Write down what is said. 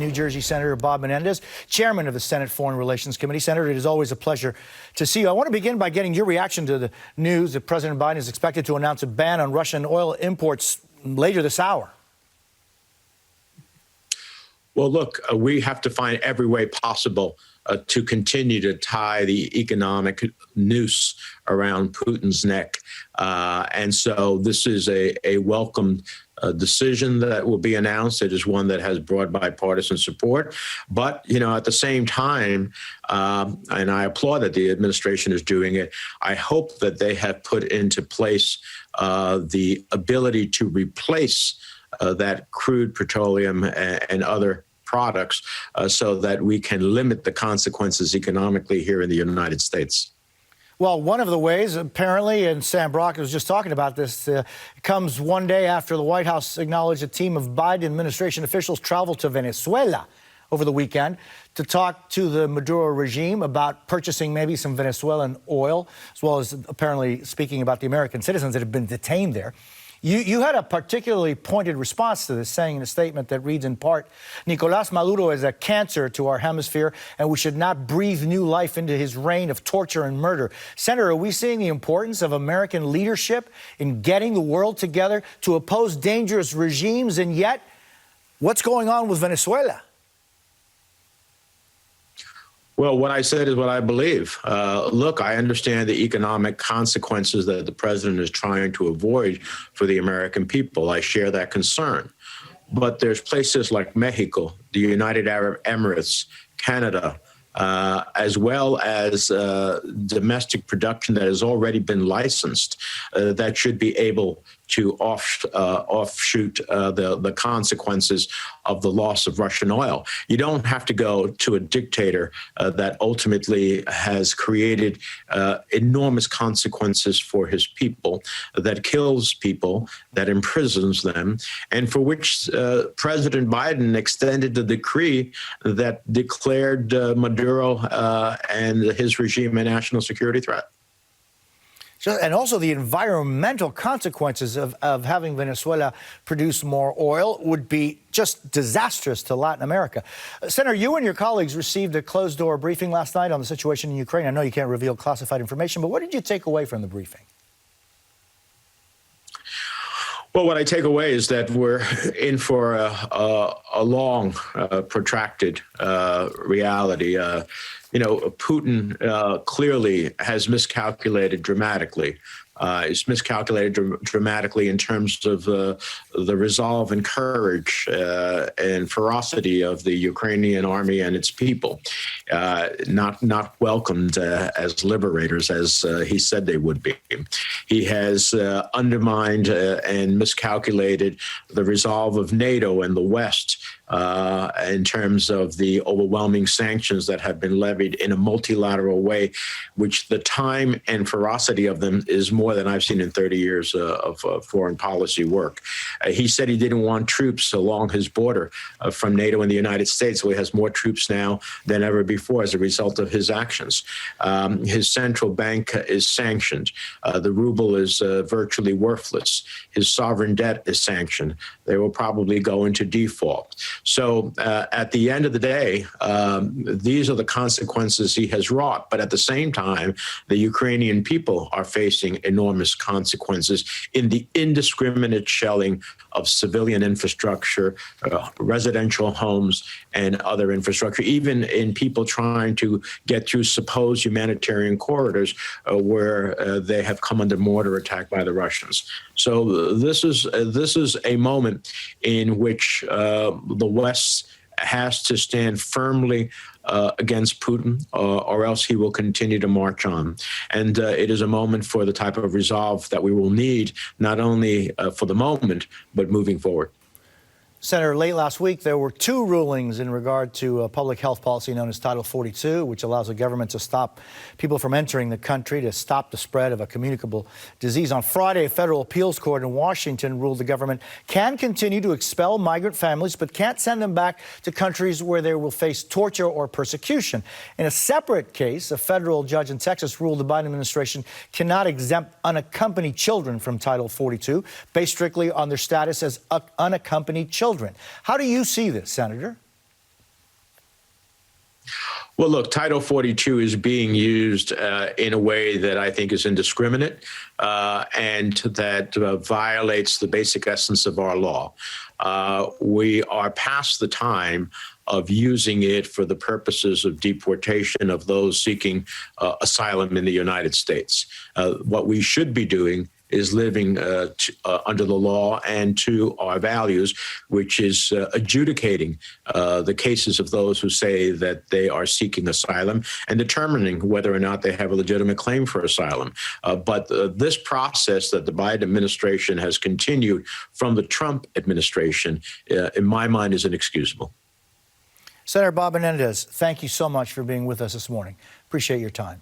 New Jersey Senator Bob Menendez, chairman of the Senate Foreign Relations Committee. Senator, it is always a pleasure to see you. I want to begin by getting your reaction to the news that President Biden is expected to announce a ban on Russian oil imports later this hour. Well, look, we have to find every way possible to continue to tie the economic noose around Putin's neck. And so this is a welcome decision that will be announced. It is one that has broad bipartisan support. But, you know, at the same time, and I applaud that the administration is doing it, I hope that they have put into place the ability to replace that crude petroleum and other products so that we can limit the consequences economically here in the United States. Well, one of the ways, apparently, and Sam Brock was just talking about this, comes one day after the White House acknowledged a team of Biden administration officials traveled to Venezuela over the weekend to talk to the Maduro regime about purchasing maybe some Venezuelan oil, as well as apparently speaking about the American citizens that have been detained there. You had a particularly pointed response to this, saying in a statement that reads in part, Nicolás Maduro is a cancer to our hemisphere, and we should not breathe new life into his reign of torture and murder. Senator, are we seeing the importance of American leadership in getting the world together to oppose dangerous regimes? And yet, what's going on with Venezuela? Well, what I said is what I believe. Look, I understand the economic consequences that the president is trying to avoid for the American people. I share that concern. But there's places like Mexico, the United Arab Emirates, Canada, as well as domestic production that has already been licensed that should be able to offshoot the consequences of the loss of Russian oil. You don't have to go to a dictator that ultimately has created enormous consequences for his people, that kills people, that imprisons them, and for which President Biden extended the decree that declared Maduro and his regime a national security threat. And also the environmental consequences of having Venezuela produce more oil would be just disastrous to Latin America. Senator, you and your colleagues received a closed-door briefing last night on the situation in Ukraine. I know you can't reveal classified information, but what did you take away from the briefing? Well, what I take away is that we're in for a long, protracted reality. You know, Putin clearly has miscalculated dramatically. It's miscalculated dramatically in terms of the resolve and courage and ferocity of the Ukrainian army and its people, not welcomed as liberators as he said they would be. He has undermined and miscalculated the resolve of NATO and the West in terms of the overwhelming sanctions that have been levied in a multilateral way, which the time and ferocity of them is more than I've seen in 30 years of foreign policy work. He said he didn't want troops along his border from NATO and the United States, so he has more troops now than ever before as a result of his actions. His central bank is sanctioned. The ruble is virtually worthless. His sovereign debt is sanctioned. They will probably go into default. So at the end of the day, these are the consequences he has wrought. But at the same time, the Ukrainian people are facing enormous consequences in the indiscriminate shelling of civilian infrastructure, residential homes, and other infrastructure, even in people trying to get through supposed humanitarian corridors where they have come under mortar attack by the Russians. So this is a moment in which the West has to stand firmly against Putin, or else he will continue to march on. And it is a moment for the type of resolve that we will need, not only for the moment, but moving forward. Senator, late last week, there were two rulings in regard to a public health policy known as Title 42, which allows the government to stop people from entering the country to stop the spread of a communicable disease. On Friday, a federal appeals court in Washington ruled the government can continue to expel migrant families, but can't send them back to countries where they will face torture or persecution. In a separate case, a federal judge in Texas ruled the Biden administration cannot exempt unaccompanied children from Title 42, based strictly on their status as unaccompanied children. How do you see this, Senator? Well, look, Title 42 is being used in a way that I think is indiscriminate and that violates the basic essence of our law. We are past the time of using it for the purposes of deportation of those seeking asylum in the United States. What we should be doing is living under the law and to our values, which is adjudicating the cases of those who say that they are seeking asylum and determining whether or not they have a legitimate claim for asylum. But this process that the Biden administration has continued from the Trump administration, in my mind, is inexcusable. Senator Bob Menendez, thank you so much for being with us this morning. Appreciate your time.